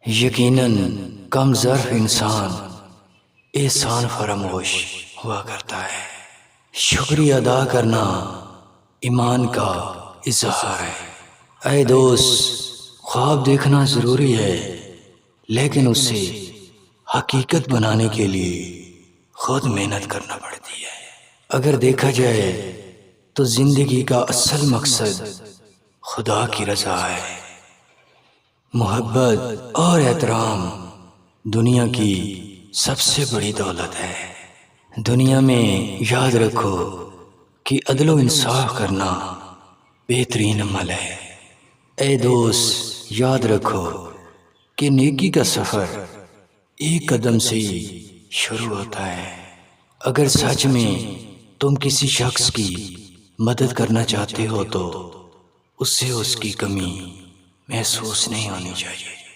یقیناً کم ظرف انسان احسان فراموش ہوا کرتا ہے۔ شکریہ ادا کرنا ایمان کا اظہار ہے۔ اے دوست، خواب دیکھنا ضروری ہے، لیکن اسے حقیقت بنانے کے لیے خود محنت کرنا پڑتی ہے۔ اگر دیکھا جائے تو زندگی کا اصل مقصد خدا کی رضا ہے۔ محبت اور احترام دنیا کی سب سے بڑی دولت ہے۔ دنیا میں یاد رکھو کہ عدل و انصاف کرنا بہترین عمل ہے۔ اے دوست، یاد رکھو کہ نیکی کا سفر ایک قدم سے ہی شروع ہوتا ہے۔ اگر سچ میں تم کسی شخص کی مدد کرنا چاہتے ہو تو اسے اس کی کمی محسوس نہیں ہونی چاہیے۔